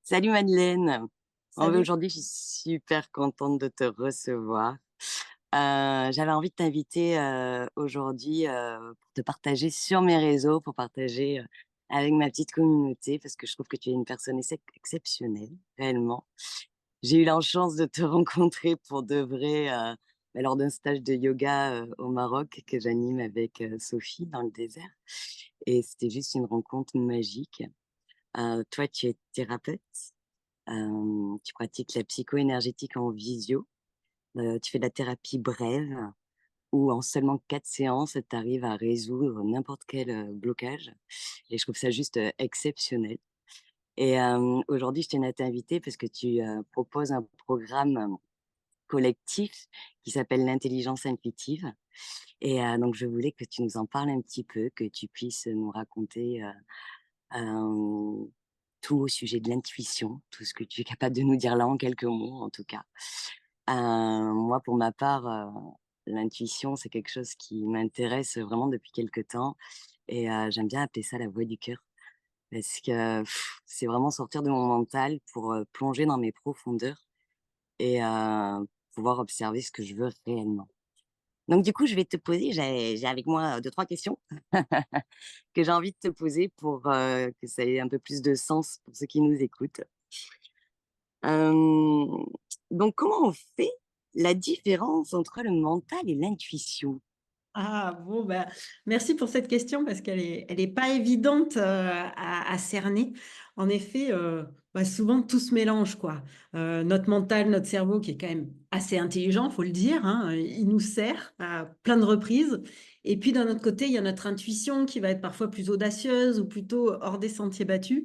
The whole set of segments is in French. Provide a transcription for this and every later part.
Salut Madeleine. Salut. Aujourd'hui, je suis super contente de te recevoir. J'avais envie de t'inviter aujourd'hui pour te partager sur mes réseaux, pour partager avec ma petite communauté, parce que je trouve que tu es une personne exceptionnelle, réellement. J'ai eu la chance de te rencontrer pour de vrai lors d'un stage de yoga au Maroc que j'anime avec Sophie dans le désert. Et c'était juste une rencontre magique. Toi, tu es thérapeute. Tu pratiques la psycho-énergétique en visio. Tu fais de la thérapie brève où en seulement 4 séances, tu arrives à résoudre n'importe quel blocage. Et je trouve ça juste exceptionnel. Et aujourd'hui, je tenais à t'inviter parce que tu proposes un programme collectif qui s'appelle l'intelligence intuitive. Et donc, je voulais que tu nous en parles un petit peu, que tu puisses nous raconter euh, tout au sujet de l'intuition, tout ce que tu es capable de nous dire là en quelques mots, en tout cas. Moi, pour ma part, l'intuition, c'est quelque chose qui m'intéresse vraiment depuis quelque temps et j'aime bien appeler ça la voix du cœur parce que c'est vraiment sortir de mon mental pour plonger dans mes profondeurs et pouvoir observer ce que je veux réellement. Donc du coup, je vais te poser, j'ai avec moi 2-3 questions que j'ai envie de te poser pour que ça ait un peu plus de sens pour ceux qui nous écoutent. Hem, donc comment on fait la différence entre le mental et l'intuition? Ah bon, bah, merci pour cette question parce qu'elle est pas évidente, à cerner. En effet, bah, souvent tout se mélange, quoi. Notre mental, notre cerveau qui est quand même assez intelligent, faut le dire, hein, il nous sert à plein de reprises et puis d'un autre côté, il y a notre intuition qui va être parfois plus audacieuse ou plutôt hors des sentiers battus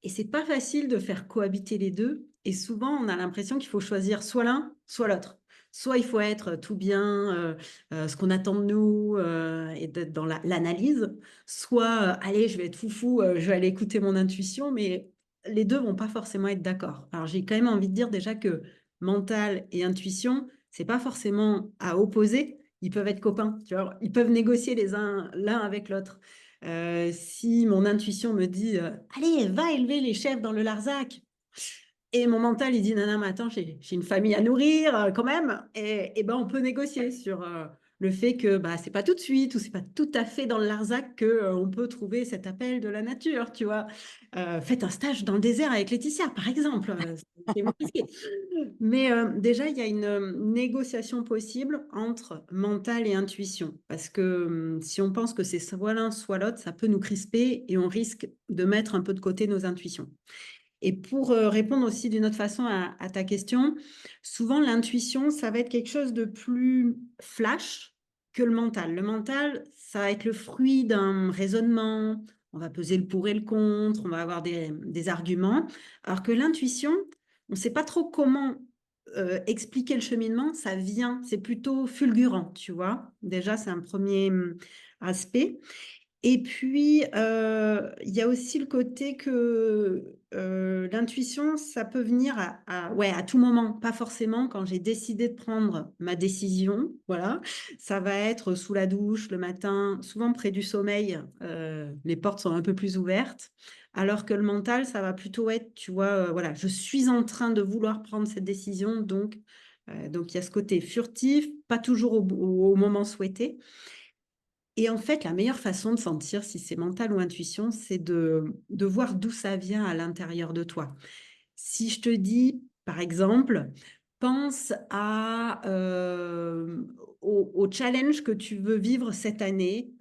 et c'est pas facile de faire cohabiter les 2. Et souvent on a l'impression qu'il faut choisir soit l'un, soit l'autre. Soit il faut être tout bien, ce qu'on attend de nous, et d'être dans l'analyse, soit, allez, je vais être foufou, je vais aller écouter mon intuition, mais les 2 vont pas forcément être d'accord. Alors j'ai quand même envie de dire déjà que mental et intuition, c'est pas forcément à opposer, ils peuvent être copains, tu vois? Ils peuvent négocier les uns l'un avec l'autre. Si mon intuition me dit, «Allez, va élever les chèvres dans le Larzac», et mon mental, il dit: «Non, non, mais attends, j'ai une famille à nourrir, quand même», et ben, on peut négocier sur, le fait que, bah, c'est pas tout de suite ou c'est pas tout à fait dans le Larzac que, on peut trouver cet appel de la nature, tu vois? Faites un stage dans le désert avec Laetitia, par exemple, c'est moins risqué. Mais, déjà, il y a une, négociation possible entre mental et intuition. Parce que, si on pense que c'est soit l'un, soit l'autre, ça peut nous crisper et on risque de mettre un peu de côté nos intuitions. Et pour, répondre aussi d'une autre façon à ta question, souvent l'intuition, ça va être quelque chose de plus flash que le mental. Le mental, ça va être le fruit d'un raisonnement, on va peser le pour et le contre, on va avoir des arguments. Alors que l'intuition, on ne sait pas trop comment, expliquer le cheminement, ça vient, c'est plutôt fulgurant, tu vois? Déjà, c'est un premier er aspect. Et puis, il y a aussi le côté que, l'intuition, ça peut venir ouais, à tout moment, pas forcément quand j'ai décidé de prendre ma décision, voilà. Ça va être sous la douche, le matin, souvent près du sommeil, les portes sont un peu plus ouvertes. Alors que le mental, ça va plutôt être, tu vois, voilà, je suis en train de vouloir prendre cette décision, donc il y a ce côté furtif, pas toujours au moment souhaité. Et en fait, la meilleure façon de sentir si c'est mental ou intuition, c'est de voir d'où ça vient à l'intérieur de toi. Si je te dis, par exemple, pense à, au challenge que tu veux vivre cette année,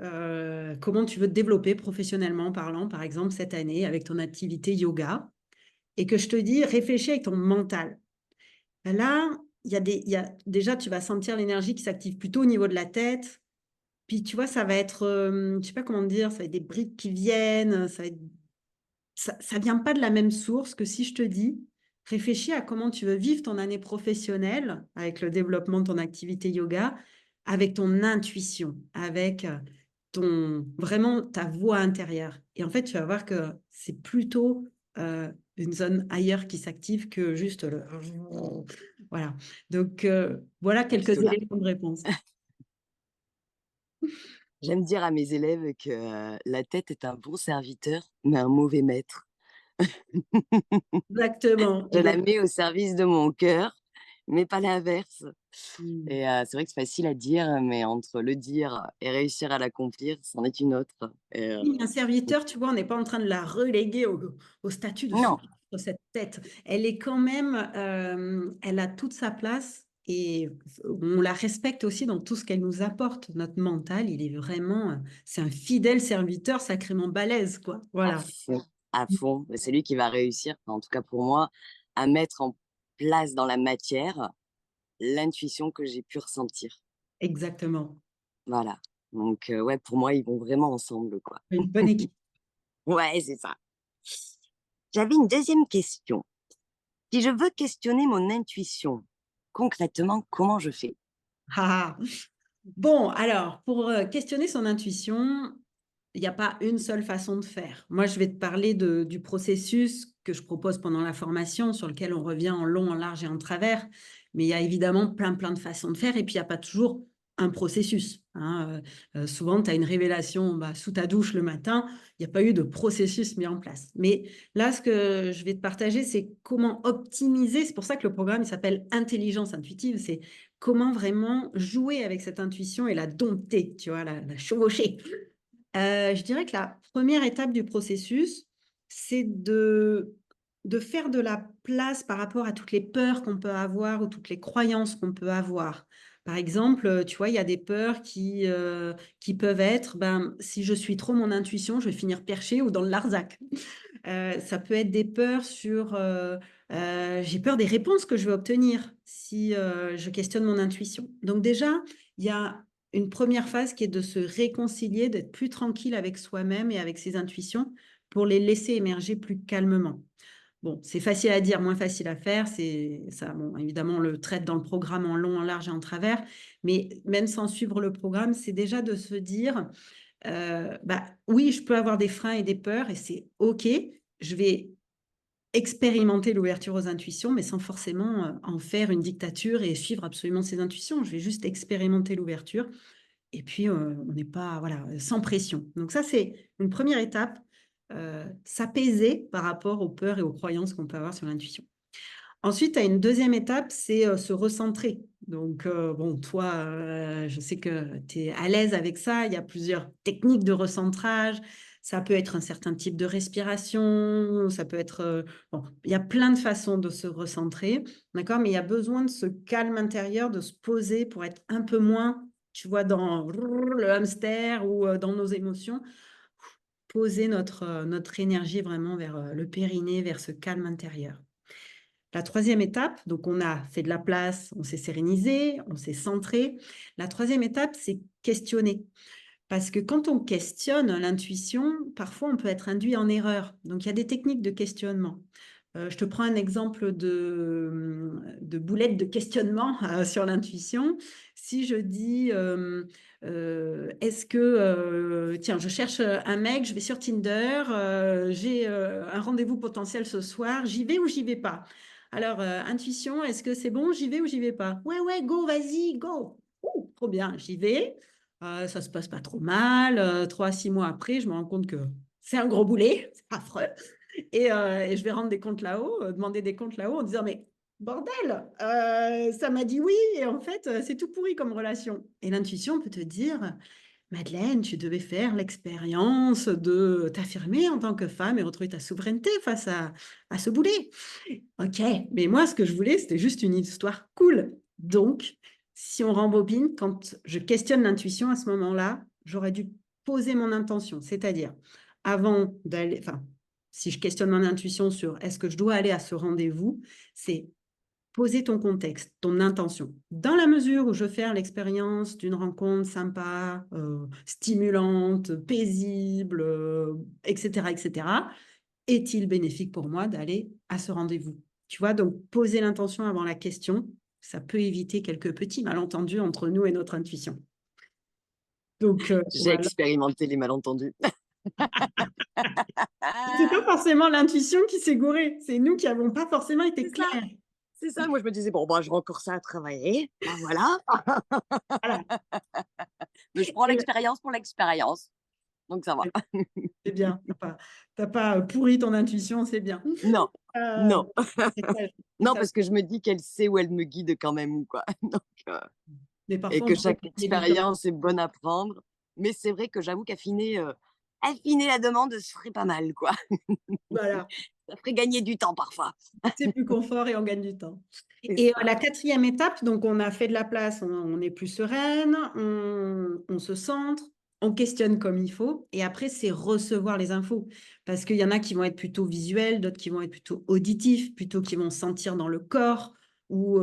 comment tu veux te développer professionnellement parlant, par exemple, cette année avec ton activité yoga et que je te dis: «Réfléchis avec ton mental». Là, il y a déjà, tu vas sentir l'énergie qui s'active plutôt au niveau de la tête, puis tu vois, ça va être, je sais pas comment te dire, ça va être des briques qui viennent, ça va être ça vient pas de la même source que si je te dis: «Réfléchis à comment tu veux vivre ton année professionnelle avec le développement de ton activité yoga, avec ton intuition, avec, ton vraiment ta voix intérieure», et en fait, tu vas voir que c'est plutôt, une zone ailleurs qui s'active que juste le voilà. Donc, voilà Pas du quelques tout là. éléments de réponse. J'aime dire à mes élèves que la tête est un bon serviteur, mais un mauvais maître. Exactement. Je Et la donc, mets au service de mon cœur, mais pas l'inverse. mmh, Et c'est vrai que c'est facile à dire, mais entre le dire et réussir à l'accomplir, c'en est une autre. Et oui, un serviteur, tu vois, on n'est pas en train de la reléguer au statut de non, sous cette tête. Elle est quand même, elle a toute sa place et on la respecte aussi dans tout ce qu'elle nous apporte. Notre mental, il est vraiment, c'est un fidèle serviteur sacrément balèze, quoi. à Voilà. fond, à fond. Mais c'est lui qui va réussir, enfin, en tout cas pour moi, à mettre en place dans la matière l'intuition que j'ai pu ressentir. Exactement. Voilà. Donc ouais, pour moi, ils vont vraiment ensemble, quoi. Une bonne équipe. Ouais, c'est ça. J'avais une deuxième question. Si je veux questionner mon intuition, concrètement, comment je fais? Ah, ah. Bon, alors, pour, questionner son intuition, il y a pas une seule façon de faire. Moi, je vais te parler du processus que je propose pendant la formation, sur lequel on revient en long, en large et en travers. Mais il y a évidemment plein, plein de façons de faire et puis il y a pas toujours un processus, hein. Souvent, tu as une révélation, bah, sous ta douche le matin, il y a pas eu de processus mis en place. Mais là, ce que je vais te partager, c'est comment optimiser. C'est pour ça que le programme, il s'appelle Intelligence intuitive. C'est comment vraiment jouer avec cette intuition et la dompter, tu vois? La chevaucher. Je dirais que la première étape du processus, c'est de faire de la place par rapport à toutes les peurs qu'on peut avoir ou toutes les croyances qu'on peut avoir. Par exemple, tu vois, il y a des peurs qui peuvent être, ben, si je suis trop mon intuition, je vais finir perché ou dans le Larzac. Ça peut être des peurs sur, j'ai peur des réponses que je vais obtenir si, je questionne mon intuition. Donc déjà, il y a une première phase qui est de se réconcilier, d'être plus tranquille avec soi-même et avec ses intuitions pour les laisser émerger plus calmement. Bon, c'est facile à dire, moins facile à faire. C'est ça, bon, évidemment, on le traite dans le programme en long, en large et en travers, mais même sans suivre le programme, c'est déjà de se dire, bah, oui, je peux avoir des freins et des peurs et c'est OK. Je vais expérimenter l'ouverture aux intuitions, mais sans forcément, en faire une dictature et suivre absolument ses intuitions. Je vais juste expérimenter l'ouverture et puis, on n'est pas voilà, sans pression. Donc ça, c'est une première étape, s'apaiser par rapport aux peurs et aux croyances qu'on peut avoir sur l'intuition. Ensuite, tu as une deuxième étape, c'est, se recentrer. Donc, bon, toi, je sais que tu es à l'aise avec ça. Il y a plusieurs techniques de recentrage. Ça peut être un certain type de respiration, ça peut être, bon, il y a plein de façons de se recentrer, d'accord? Mais il y a besoin de ce calme intérieur, de se poser pour être un peu moins, tu vois, dans le hamster ou, dans nos émotions. Poser notre énergie vraiment vers, le périnée, vers ce calme intérieur. La troisième étape, donc on a fait de la place, on s'est sérénisé, on s'est centré. La troisième étape, c'est questionner. Parce que quand on questionne l'intuition, parfois on peut être induit en erreur. Donc il y a des techniques de questionnement. Je te prends un exemple de boulette de questionnement sur l'intuition. Si je dis, est-ce que, tiens, je cherche un mec, je vais sur Tinder, j'ai un rendez-vous potentiel ce soir, j'y vais ou j'y vais pas? Alors, intuition, est-ce que c'est bon, j'y vais ou j'y vais pas? Ouais, ouais, go, vas-y, go. Ouh, trop bien, j'y vais. Ça se passe pas trop mal. 3 à 6 mois après, je me rends compte que c'est un gros boulet, c'est affreux. Et je vais rendre des comptes là-haut, demander des comptes là-haut en disant, mais bordel, ça m'a dit oui, et en fait, c'est tout pourri comme relation. Et l'intuition peut te dire, Madeleine, tu devais faire l'expérience de t'affirmer en tant que femme et retrouver ta souveraineté face à ce boulet. Ok, mais moi, ce que je voulais, c'était juste une histoire cool. Donc, si on rembobine, quand je questionne l'intuition à ce moment-là, j'aurais dû poser mon intention, c'est-à-dire avant d'aller, enfin, si je questionne mon intuition sur est-ce que je dois aller à ce rendez-vous, c'est poser ton contexte, ton intention. Dans la mesure où je veux faire l'expérience d'une rencontre sympa, stimulante, paisible, etc., etc., est-il bénéfique pour moi d'aller à ce rendez-vous? Tu vois, donc poser l'intention avant la question, ça peut éviter quelques petits malentendus entre nous et notre intuition. Donc, J'ai voilà. expérimenté les malentendus. C'est pas forcément l'intuition qui s'est gourée, c'est nous qui avons pas forcément C'est été ça, clairs. c'est ça. Moi, je me disais: «Bon, bah, j'ai encore ça à travailler, bah, voilà, Voilà. mais je prends Et l'expérience pour l'expérience». donc ça va. C'est bien. Tu as pas, pourri ton intuition, c'est bien. Non, Heu, non, et ça non, ça parce que je me dis qu'elle sait où elle me guide quand même, quoi. Donc mais et parfois on que pourrait chaque essayer du temps. expérience est bonne à prendre. Mais c'est vrai que j'avoue affiner la demande se ferait pas mal, quoi. Voilà. Ça ferait gagner du temps parfois. C'est plus confort et on gagne du temps. C'est Et ça. la quatrième étape, donc on a fait de la place, on est plus sereine, on se centre, on questionne comme il faut et après c'est recevoir les infos. Parce qu'il y en a qui vont être plutôt visuels, d'autres qui vont être plutôt auditifs, plutôt qui vont sentir dans le corps ou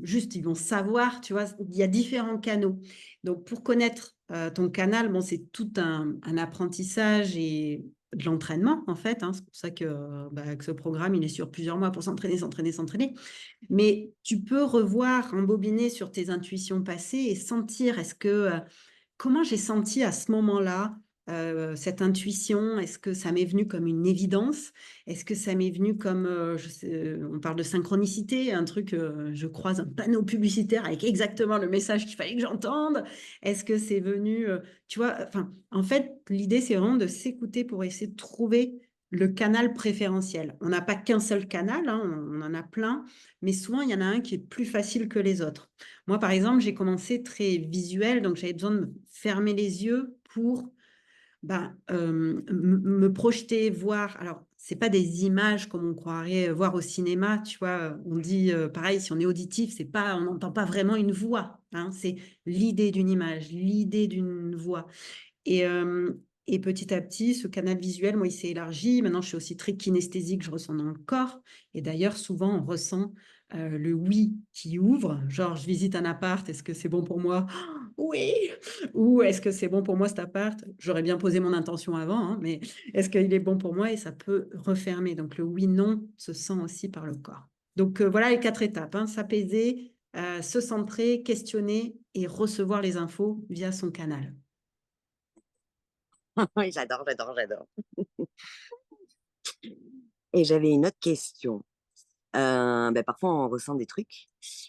juste ils vont savoir, tu vois? Il y a différents canaux. Donc pour connaître, ton canal, bon, c'est tout un apprentissage et de l'entraînement en fait, hein. C'est pour ça que, bah, que ce programme, il est sur plusieurs mois pour s'entraîner, s'entraîner, s'entraîner. Mais tu peux revoir, rembobiner sur tes intuitions passées et sentir est-ce que, comment j'ai senti à ce moment-là, cette intuition? Est-ce que ça m'est venu comme une évidence? Est-ce que ça m'est venu comme, je sais, on parle de synchronicité, un truc, je croise un panneau publicitaire avec exactement le message qu'il fallait que j'entende? Est-ce que c'est venu, tu vois? Enfin, en fait, l'idée, c'est vraiment de s'écouter pour essayer de trouver le canal préférentiel. On n'a pas qu'un seul canal, hein, on en a plein, mais souvent il y en a un qui est plus facile que les autres. Moi, par exemple, j'ai commencé très visuel, donc j'avais besoin de me fermer les yeux pour, ben, me projeter, voir. Alors, c'est pas des images comme on croirait voir au cinéma, tu vois? On dit, pareil, si on est auditif, c'est pas on n'entend pas vraiment une voix, hein, c'est l'idée d'une image, l'idée d'une voix. Et et petit à petit, ce canal visuel, moi, il s'est élargi. Maintenant, je suis aussi très kinesthésique, je ressens dans le corps et d'ailleurs, souvent, on ressent, le oui qui ouvre, genre: «Je visite un appart, est-ce que c'est bon pour moi? Oui!» ou «Est-ce que c'est bon pour moi cet appart?» J'aurais bien posé mon intention avant, hein, mais est-ce qu'il est bon pour moi? Et ça peut refermer. Donc le oui/non se sent aussi par le corps. Donc voilà les 4 étapes, hein, s'apaiser, se centrer, questionner et recevoir les infos via son canal. Oui, j'adore, j'adore, j'adore. Et j'avais une autre question. Parfois on ressent des trucs,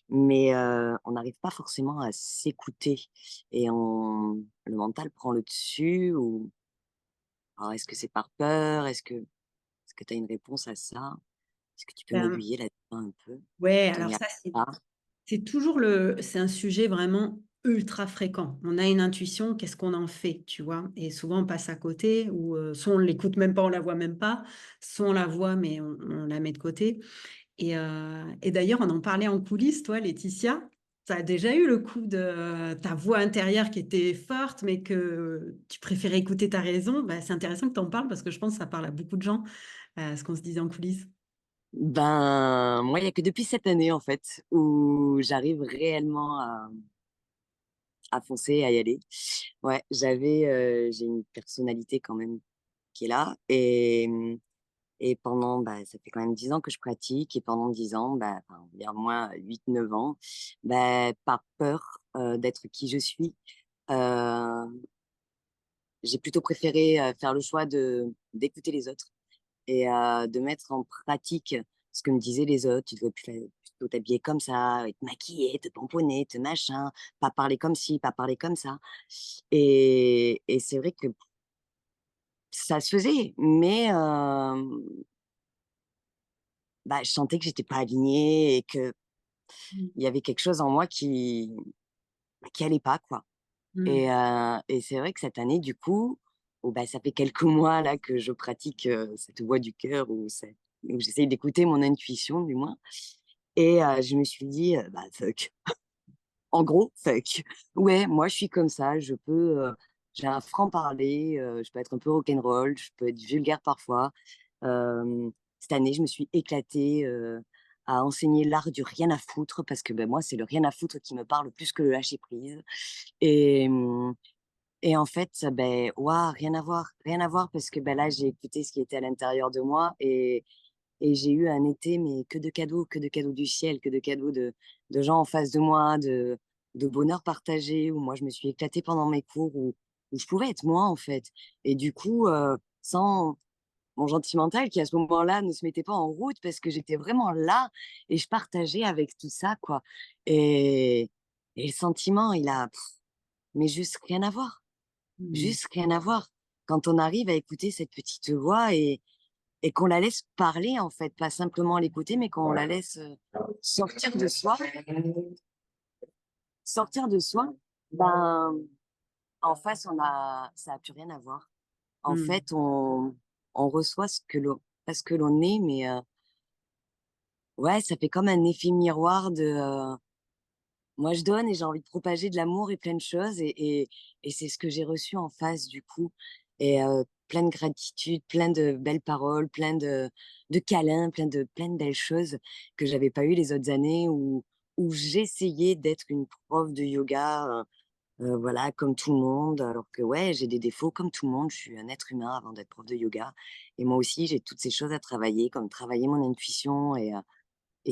mais on n'arrive pas forcément à s'écouter et on le mental prend le dessus ou alors est-ce que c'est par peur? Est-ce que tu as une réponse à ça? Est-ce que tu peux Ben, m'aiguiller là-dedans un peu? ouais, Quand on alors n'y arrive ça, c'est pas? c'est toujours c'est un sujet vraiment ultra fréquent. On a une intuition, qu'est-ce qu'on en fait, tu vois? Et souvent, on passe à côté ou soit on l'écoute même pas, on la voit même pas, soit on la voit, mais on la met de côté. Et d'ailleurs, on en parlait en coulisses, toi, Laetitia. Tu as déjà eu le coup de ta voix intérieure qui était forte, mais que tu préférais écouter ta raison? Bah, c'est intéressant que tu en parles parce que je pense que ça parle à beaucoup de gens, ce qu'on se disait en coulisses. Ben, moi, il y a que depuis cette année, en fait, où j'arrive réellement à foncer, à y aller. Ouais, j'ai une personnalité quand même qui est là et pendant, ça fait quand même 10 ans que je pratique et pendant 10 ans, enfin, on va dire moins 8-9 ans, par peur, d'être qui je suis, heu, j'ai plutôt préféré, faire le choix d'écouter les autres et de mettre en pratique ce que me disaient les autres. Tu devrais plutôt t'habiller comme ça, te maquiller, te pomponner, te machin, pas parler comme ci, pas parler comme ça et c'est vrai que ça se faisait, mais je sentais que j'étais pas alignée et qu'il Mmh. y avait quelque chose en moi qui allait pas, quoi Mmh. et c'est vrai que cette année, du coup, où, ça fait quelques mois là que je pratique, cette voix du cœur où j'essaye d'écouter mon intuition du moins et je me suis dit: fuck». En gros, fuck. Ouais, moi je suis comme ça, j'ai un franc-parler, je peux être un peu rock'n'roll, je peux être vulgaire parfois. Cette année, je me suis éclatée, à enseigner l'art du rien à foutre parce que, moi, c'est le rien à foutre qui me parle plus que le lâcher prise et et en fait, waouh, rien à voir parce que, là, j'ai écouté ce qui était à l'intérieur de moi et j'ai eu un été, mais que de cadeaux du ciel, que de cadeaux de gens en face de moi, de bonheur partagé, où moi je me suis éclatée pendant mes cours, où je pouvais être moi en fait. Et du coup, sans mon gentil mental qui à ce moment-là ne se mettait pas en route parce que j'étais vraiment là et je partageais avec tout ça, quoi. Et, et le sentiment, il a, mais juste rien à voir, Mmh. juste rien à voir. quand on arrive à écouter cette petite voix et qu'on la laisse parler, en fait, pas simplement l'écouter, mais qu'on la laisse sortir de soi, sortir de soi, ben, en face, ça a plus rien à voir. En Mmh. fait, on reçoit pas ce que l'on est, mais ouais, ça fait comme un effet miroir moi je donne et j'ai envie de propager de l'amour et plein de choses et c'est ce que j'ai reçu en face du coup et plein de gratitude, plein de belles paroles, plein de câlins, plein de belles choses que j'avais pas eu les autres années où j'essayais d'être une prof de yoga, voilà, comme tout le monde, alors que ouais, j'ai des défauts comme tout le monde, je suis un être humain avant d'être prof de yoga et moi aussi j'ai toutes ces choses à travailler, comme travailler mon intuition et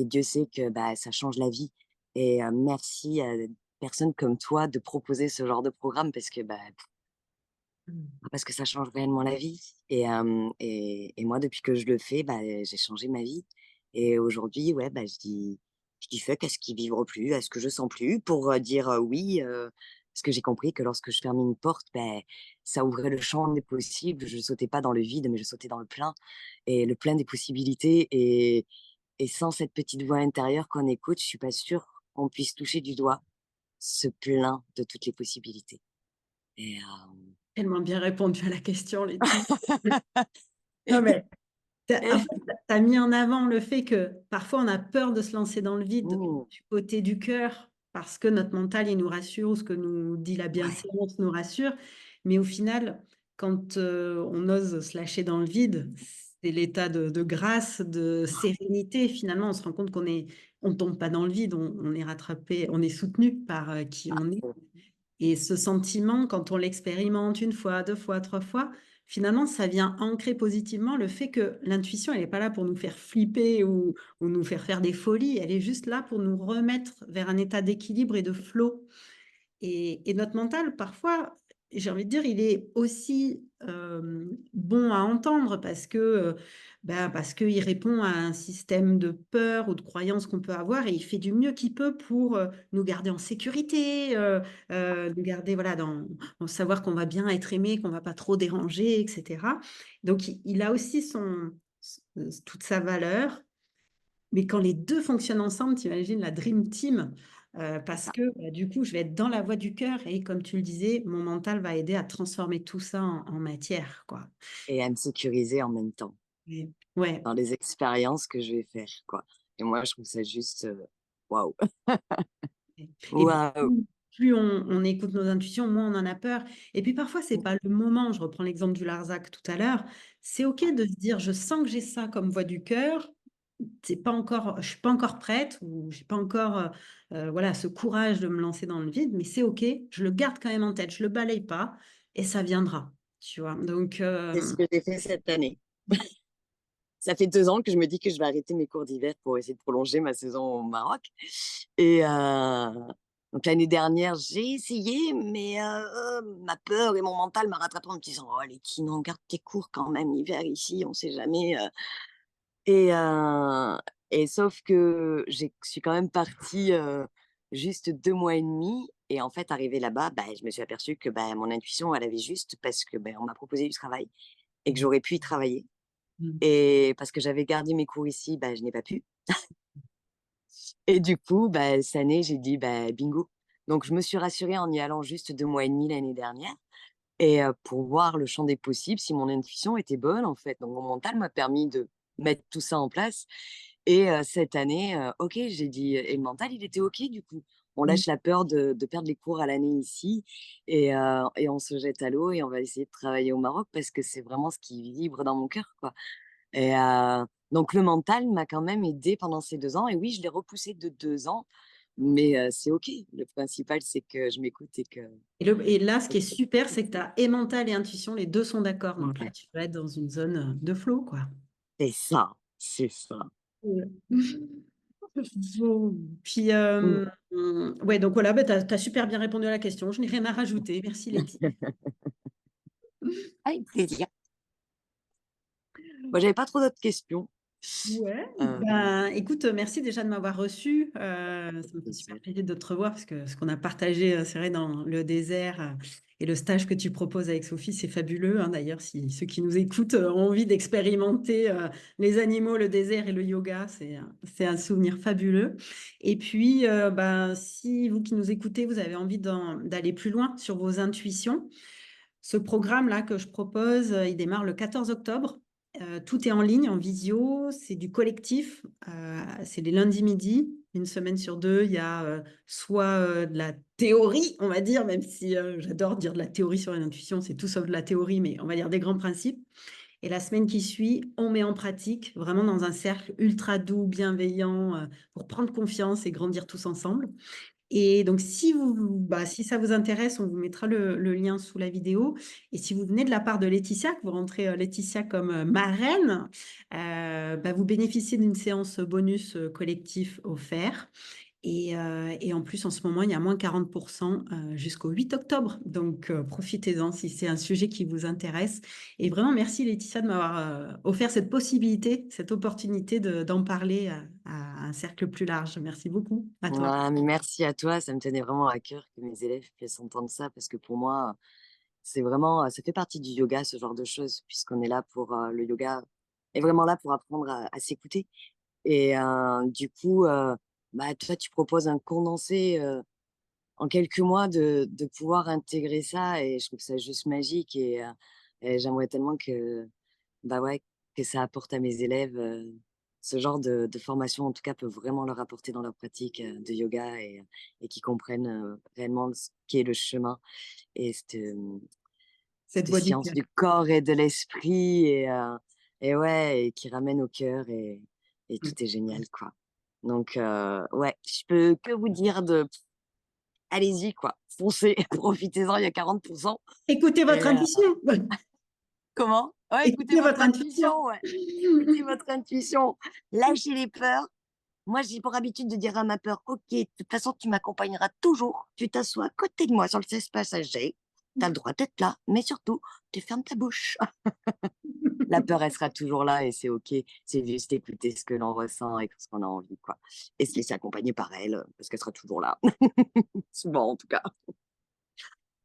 Dieu sait que, bah, ça change la vie et merci à des personnes comme toi de proposer ce genre de programme Mmh. parce que ça change réellement la vie et moi depuis que je le fais, bah, j'ai changé ma vie et aujourd'hui, ouais, bah, je dis: «Fuck à ce qui vibre plus, à ce que je sens plus» pour, dire, «oui», parce que j'ai compris que lorsque je fermais une porte, beh, ça ouvrait le champ des possibles. Je sautais pas dans le vide, mais je sautais dans le plein et le plein des possibilités et sans cette petite voix intérieure qu'on écoute, je suis pas sûre qu'on puisse toucher du doigt ce plein de toutes les possibilités et Tellement bien répondu à la question, Letty. Non, mais en fait, tu as mis en avant le fait que parfois on a peur de se lancer dans le vide Mmh, du côté du cœur parce que notre mental, il nous rassure ou ce que nous dit la ouais, bienséance nous rassure. Mais au final, quand, on ose se lâcher dans le vide, c'est l'état de grâce, de sérénité. Finalement, on se rend compte on tombe pas dans le vide, on est rattrapé, on est soutenu par, qui on est. Et ce sentiment, quand on l'expérimente une fois, 2 fois, 3 fois, finalement, ça vient ancrer positivement le fait que l'intuition, elle est pas là pour nous faire flipper ou nous faire faire des folies. Elle est juste là pour nous remettre vers un état d'équilibre et de flow. Et notre mental, parfois, j'ai envie de dire, il est aussi, bon à entendre parce que, parce qu'il répond à un système de peur ou de croyances qu'on peut avoir et il fait du mieux qu'il peut pour, nous garder en sécurité, nous garder, voilà, dans savoir qu'on va bien être aimé, qu'on va pas trop déranger et cetera. Donc il a aussi toute sa valeur, mais quand les 2 fonctionnent ensemble, tu imagines la dream team, c'est parce ça que, du coup, je vais être dans la voie du cœur et comme tu le disais, mon mental va aider à transformer tout ça en matière, quoi. et à me sécuriser en même temps, Et ouais, dans les expériences que je vais faire, quoi et moi je trouve ça juste, waouh! et Waouh! plus on écoute nos intuitions, moins on en a peur et puis parfois, c'est Mmh, pas le moment. Je reprends l'exemple du Larzac tout à l'heure. C'est OK ouais de se dire: «Je sens que j'ai ça comme voix du cœur, c'est pas encore je suis pas encore prête ou j'ai pas encore, voilà, ce courage de me lancer dans le vide, mais c'est OK, je le garde quand même en tête, je le balaye pas et ça viendra», tu vois? Donc c'est ce que j'ai fait cette année. Ça fait 2 ans que je me dis que je vais arrêter mes cours d'hiver pour essayer de prolonger ma saison au Maroc et donc l'année dernière, j'ai essayé mais ma peur et mon mental m'a rattrapée en me disant: «Oh Letty, non, garde tes cours quand même l'hiver ici, on sait jamais», et sauf que je suis quand même partie, juste 2 mois et demi et en fait, arrivée là-bas, bah, je me suis aperçue que, bah, mon intuition, elle avait juste parce que, on m'a proposé du travail et que mmh, j'aurais pu y travailler mmh, et parce que j'avais gardé mes cours ici, bah, je n'ai pas pu et du coup, bah, cette année, j'ai dit: «Bah, bingo». Donc je me suis rassurée en y allant juste 2 mois et demi l'année dernière et pour voir le champ des possibles, si mon intuition était bonne, en fait. Donc mon mental m'a permis de mettre tout ça en place et cette année, OK, j'ai dit et le mental, il était OK du coup. On mmh. lâche la peur de perdre les cours à l'année ici et on se jette à l'eau et on va essayer de travailler au Maroc parce que c'est vraiment ce qui vibre dans mon cœur, quoi et donc le mental m'a quand même aidée pendant ces 2 ans et oui, je l'ai repoussé de 2 ans, mais c'est OK. Le principal, c'est que je m'écoute Et là, ce qui est super, c'est que tu as et mental et intuition, les 2 sont d'accord. Donc là, ouais, tu vas être dans une zone, de flow, quoi. c'est ça, c'est ça. Ouais. Bon, puis, Mmh. ouais, donc voilà, bah, tu as super bien répondu à la question. Je n'ai rien à rajouter. Merci Letty. Avec plaisir. Moi, j'avais pas trop d'autres questions. Ouais, Hem, ben, écoute, merci déjà de m'avoir reçue. Ça me fait super plaisir. plaisir de te revoir parce que ce qu'on a partagé, c'est vrai, dans le désert et le stage que tu proposes avec Sophie, c'est fabuleux, hein. D'ailleurs, si ceux qui nous écoutent ont envie d'expérimenter les animaux, le désert et le yoga, c'est un souvenir fabuleux. Et puis, ben, si vous qui nous écoutez, vous avez envie d'aller plus loin sur vos intuitions, ce programme-là que je propose, il démarre le 14 octobre. Tout est en ligne, en visio, c'est du collectif, c'est les lundis midi, une semaine sur deux, il y a soit de la théorie, on va dire, même si j'adore dire de la théorie sur l'intuition, c'est tout sauf de la théorie, mais on va dire des grands principes. Et la semaine qui suit, on met en pratique, vraiment dans un cercle ultra doux, bienveillant, pour prendre confiance et grandir tous ensemble. Et donc, si ça vous intéresse, on vous mettra le lien sous la vidéo. Et si vous venez de la part de Laetitia, que vous rentrez Laetitia comme marraine, bah, vous bénéficiez d'une séance bonus collectif offert. Et en plus, en ce moment, il y a moins 40% jusqu'au 8 octobre. Donc, profitez-en si c'est un sujet qui vous intéresse. Et vraiment, merci Laetitia de m'avoir offert cette possibilité, cette opportunité d'en parler à un cercle plus large. Merci beaucoup à toi. Ah, mais merci à toi, ça me tenait vraiment à cœur que mes élèves puissent entendre ça parce que pour moi, c'est vraiment, ça fait partie du yoga, ce genre de choses, puisqu'on est là pour, le yoga est vraiment là pour apprendre à s'écouter et du coup, bah, toi, tu proposes un condensé, en quelques mois de pouvoir intégrer ça et je trouve ça juste magique et j'aimerais tellement que, bah, ouais, que ça apporte à mes élèves, ce genre de formation, en tout cas, peut vraiment leur apporter dans leur pratique, de yoga et qu'ils comprennent, réellement ce qu'est le chemin et Cette cette voix du science cœur. du corps et de l'esprit et ouais et qui ramène au cœur et tout Mm. est génial, quoi. Donc ouais, je peux que vous dire de allez-y, quoi, foncez, profitez-en, il y a 40 Écoutez votre et intuition. comment? Ouais, écoutez Écoutez votre votre intuition. intuition, ouais. Écoutez votre intuition, lâchez les peurs. Moi, j'ai pour habitude de dire à ma peur: «OK, de toute façon, tu m'accompagneras toujours. Tu t'assois à côté de moi sur le siège passager. Tu as le droit d'être là, mais surtout, tu fermes ta bouche». La peur, elle sera toujours là et c'est OK. C'est juste écouter ce que l'on ressent et ce qu'on a envie, quoi et se laisser accompagner par elle, parce qu'elle sera toujours là. Souvent, en tout cas.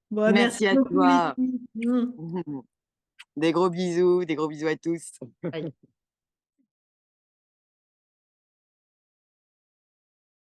Bon, merci Merci à beaucoup, toi. Lucie. Mm. Des gros bisous à tous. Bye.